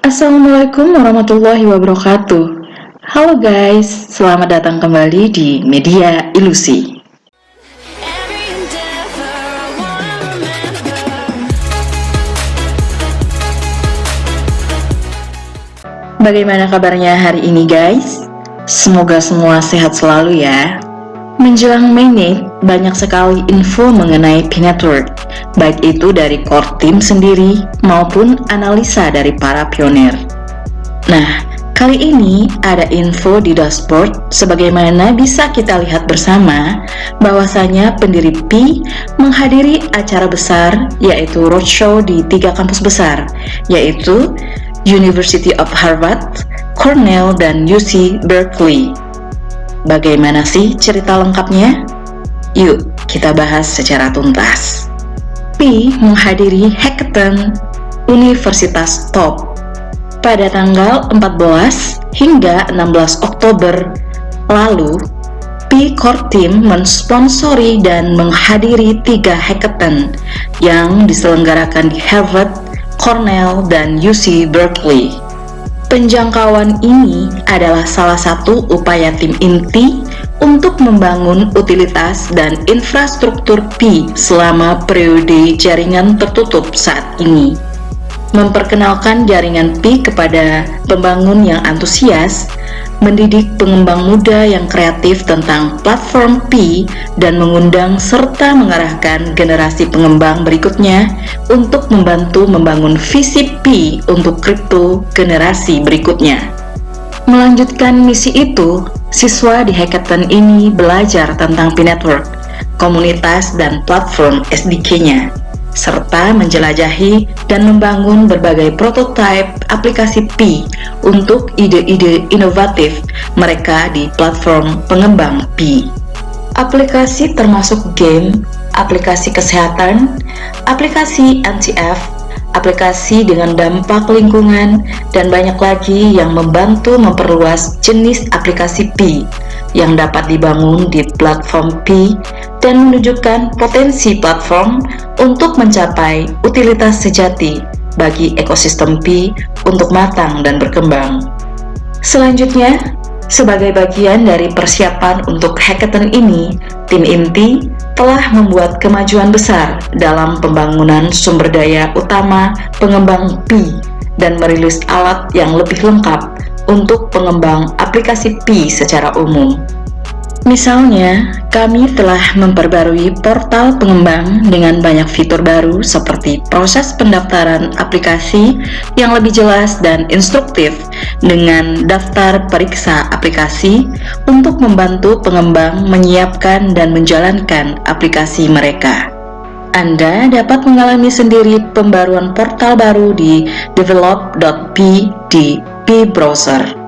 Assalamualaikum warahmatullahi wabarakatuh. Halo guys, selamat datang kembali di Media Ilusi. Bagaimana kabarnya hari ini guys? Semoga semua sehat selalu ya. Menjelang Mainnet, banyak sekali info mengenai P-Network, baik itu dari core team sendiri maupun analisa dari para pionir. Nah, kali ini ada info di dashboard sebagaimana bisa kita lihat bersama bahwasanya pendiri Pi menghadiri acara besar yaitu roadshow di 3 kampus besar, yaitu University of Harvard, Cornell, dan UC Berkeley. Bagaimana sih cerita lengkapnya? Yuk, kita bahas secara tuntas. Pi menghadiri Hackathon Universitas Top pada tanggal 14 hingga 16 Oktober lalu. Pi Core Team mensponsori dan menghadiri 3 hackathon yang diselenggarakan di Harvard, Cornell, dan UC Berkeley. Penjangkauan ini adalah salah satu upaya tim inti untuk membangun utilitas dan infrastruktur Pi selama periode jaringan tertutup saat ini. Memperkenalkan jaringan Pi kepada pembangun yang antusias, mendidik pengembang muda yang kreatif tentang platform Pi, dan mengundang serta mengarahkan generasi pengembang berikutnya untuk membantu membangun visi Pi untuk kripto generasi berikutnya. Melanjutkan misi itu, siswa di hackathon ini belajar tentang P-Network, komunitas dan platform SDK-nya, serta menjelajahi dan membangun berbagai prototipe aplikasi Pi untuk ide-ide inovatif mereka di platform pengembang Pi. Aplikasi termasuk game, aplikasi kesehatan, aplikasi NCF, aplikasi dengan dampak lingkungan, dan banyak lagi yang membantu memperluas jenis aplikasi Pi yang dapat dibangun di platform Pi dan menunjukkan potensi platform untuk mencapai utilitas sejati bagi ekosistem Pi untuk matang dan berkembang. Selanjutnya, sebagai bagian dari persiapan untuk hackathon ini, tim inti telah membuat kemajuan besar dalam pembangunan sumber daya utama pengembang Pi dan merilis alat yang lebih lengkap untuk pengembang aplikasi Pi secara umum. Misalnya, kami telah memperbarui portal pengembang dengan banyak fitur baru seperti proses pendaftaran aplikasi yang lebih jelas dan instruktif dengan daftar periksa aplikasi untuk membantu pengembang menyiapkan dan menjalankan aplikasi mereka. Anda dapat mengalami sendiri pembaruan portal baru di develop.pi di Pi Browser.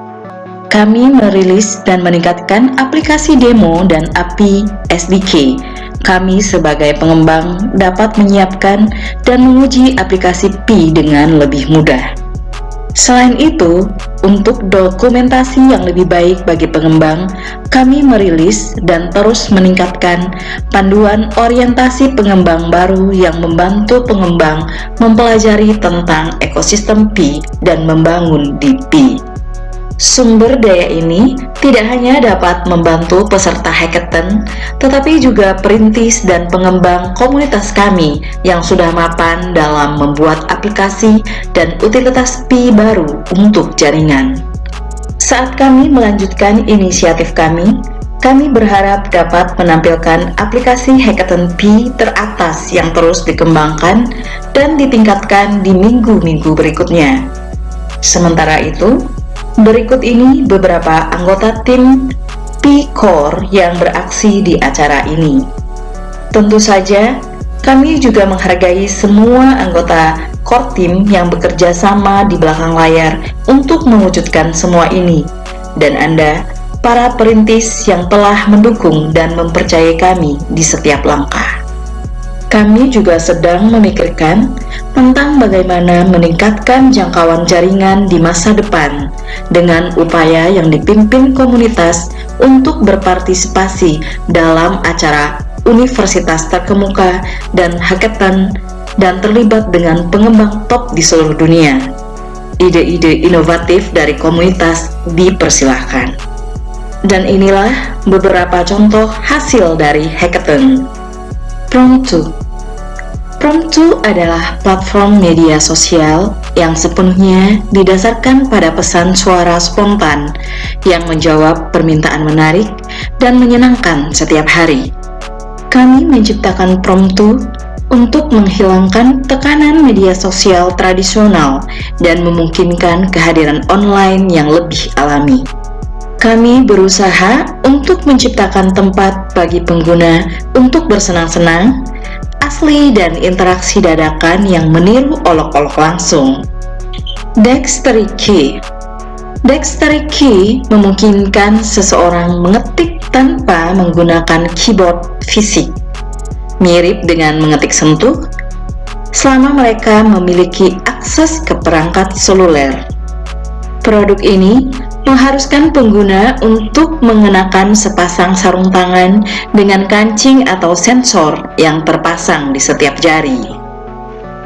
Kami merilis dan meningkatkan aplikasi demo dan API SDK. Kami sebagai pengembang dapat menyiapkan dan menguji aplikasi Pi dengan lebih mudah. Selain itu, untuk dokumentasi yang lebih baik bagi pengembang, kami merilis dan terus meningkatkan panduan orientasi pengembang baru yang membantu pengembang mempelajari tentang ekosistem Pi dan membangun di Pi. Sumber daya ini tidak hanya dapat membantu peserta hackathon, tetapi juga perintis dan pengembang komunitas kami yang sudah mapan dalam membuat aplikasi dan utilitas Pi baru untuk jaringan. Saat kami melanjutkan inisiatif kami berharap dapat menampilkan aplikasi hackathon Pi teratas yang terus dikembangkan dan ditingkatkan di minggu-minggu berikutnya. Sementara itu, berikut ini beberapa anggota tim Pi Core yang beraksi di acara ini. Tentu saja, kami juga menghargai semua anggota Core Team yang bekerja sama di belakang layar untuk mewujudkan semua ini, dan Anda, para perintis yang telah mendukung dan mempercayai kami di setiap langkah. Kami juga sedang memikirkan tentang bagaimana meningkatkan jangkauan jaringan di masa depan dengan upaya yang dipimpin komunitas untuk berpartisipasi dalam acara universitas terkemuka dan hackathon dan terlibat dengan pengembang top di seluruh dunia. ide-ide inovatif dari komunitas dipersilahkan. Dan inilah beberapa contoh hasil dari hackathon. Promptu. Promptu adalah platform media sosial yang sepenuhnya didasarkan pada pesan suara spontan yang menjawab permintaan menarik dan menyenangkan setiap hari. Kami menciptakan Promptu untuk menghilangkan tekanan media sosial tradisional dan memungkinkan kehadiran online yang lebih alami. Kami berusaha untuk menciptakan tempat bagi pengguna untuk bersenang-senang, asli dan interaksi dadakan yang meniru olok-olok langsung. Dexterity Key. Dexterity Key memungkinkan seseorang mengetik tanpa menggunakan keyboard fisik, mirip dengan mengetik sentuh, selama mereka memiliki akses ke perangkat seluler. Produk ini mengharuskan pengguna untuk mengenakan sepasang sarung tangan dengan kancing atau sensor yang terpasang di setiap jari.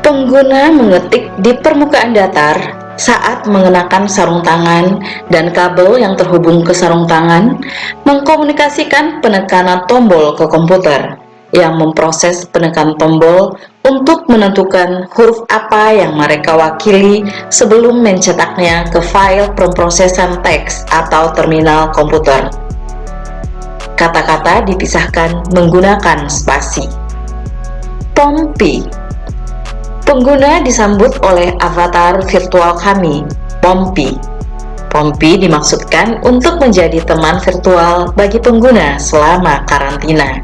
Pengguna mengetik di permukaan datar saat mengenakan sarung tangan, dan kabel yang terhubung ke sarung tangan mengkomunikasikan penekanan tombol ke komputer yang memproses penekanan tombol untuk menentukan huruf apa yang mereka wakili sebelum mencetaknya ke file pemrosesan teks atau terminal komputer. Kata-kata dipisahkan menggunakan spasi. Pompi. Pengguna disambut oleh avatar virtual kami, Pompi. Pompi dimaksudkan untuk menjadi teman virtual bagi pengguna selama karantina.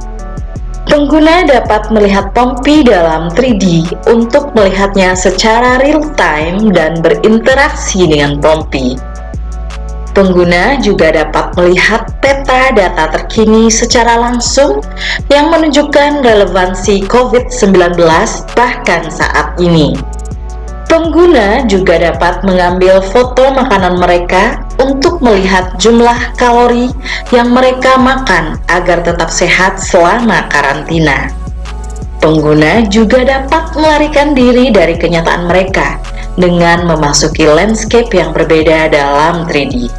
Pengguna dapat melihat Pompi dalam 3D untuk melihatnya secara real-time dan berinteraksi dengan Pompi. Pengguna juga dapat melihat peta data terkini secara langsung yang menunjukkan relevansi COVID-19 bahkan saat ini. Pengguna juga dapat mengambil foto makanan mereka untuk melihat jumlah kalori yang mereka makan agar tetap sehat selama karantina. Pengguna juga dapat melarikan diri dari kenyataan mereka dengan memasuki landscape yang berbeda dalam 3D.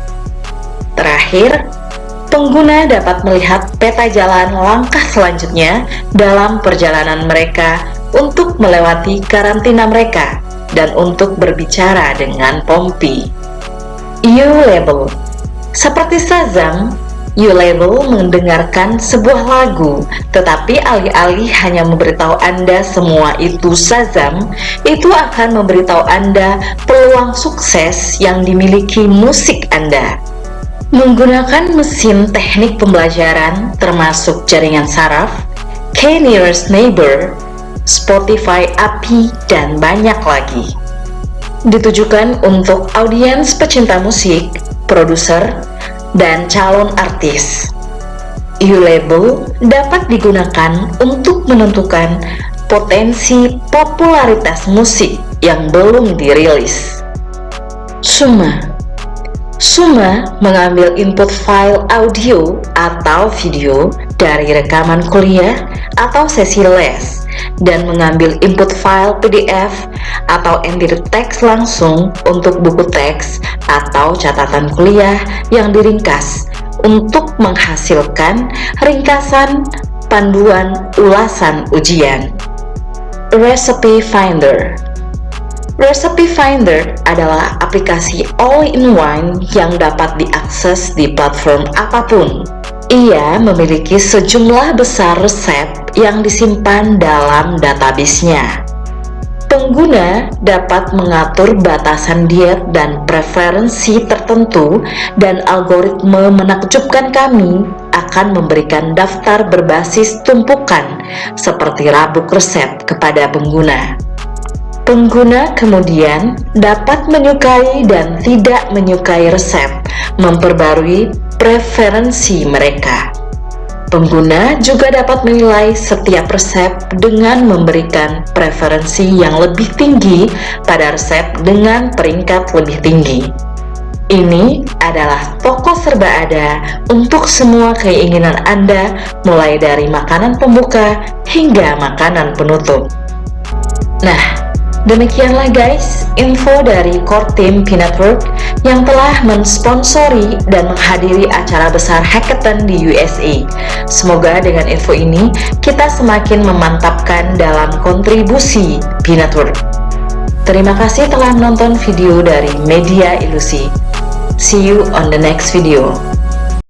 Terakhir, pengguna dapat melihat peta jalan langkah selanjutnya dalam perjalanan mereka untuk melewati karantina mereka dan untuk berbicara dengan Pompi. U-Label. Seperti Shazam, U-Label mendengarkan sebuah lagu, tetapi alih-alih hanya memberitahu Anda semua itu Shazam, itu akan memberitahu Anda peluang sukses yang dimiliki musik Anda. Menggunakan mesin teknik pembelajaran termasuk jaringan saraf, K-Nearest Neighbor, Spotify API, dan banyak lagi. Ditujukan untuk audiens pecinta musik, produser, dan calon artis. U-Label dapat digunakan untuk menentukan potensi popularitas musik yang belum dirilis. Summa. Summa mengambil input file audio atau video dari rekaman kuliah atau sesi les dan mengambil input file PDF atau embedded text langsung untuk buku teks atau catatan kuliah yang diringkas untuk menghasilkan ringkasan panduan ulasan ujian. Recipe Finder. Recipe Finder adalah aplikasi all-in-one yang dapat diakses di platform apapun. Ia memiliki sejumlah besar resep yang disimpan dalam database-nya. Pengguna dapat mengatur batasan diet dan preferensi tertentu, dan algoritma menakjubkan kami akan memberikan daftar berbasis tumpukan seperti rabuk resep kepada pengguna. Pengguna kemudian dapat menyukai dan tidak menyukai resep, memperbarui preferensi mereka. Pengguna juga dapat menilai setiap resep dengan memberikan preferensi yang lebih tinggi pada resep dengan peringkat lebih tinggi. Ini adalah toko serba ada untuk semua keinginan Anda, mulai dari makanan pembuka hingga makanan penutup. Nah, Demikianlah guys, info dari core team P-Network yang telah mensponsori dan menghadiri acara besar hackathon di USA. Semoga dengan info ini, kita semakin memantapkan dalam kontribusi P-Network. Terima kasih telah menonton video dari Media Ilusi. See you on the next video.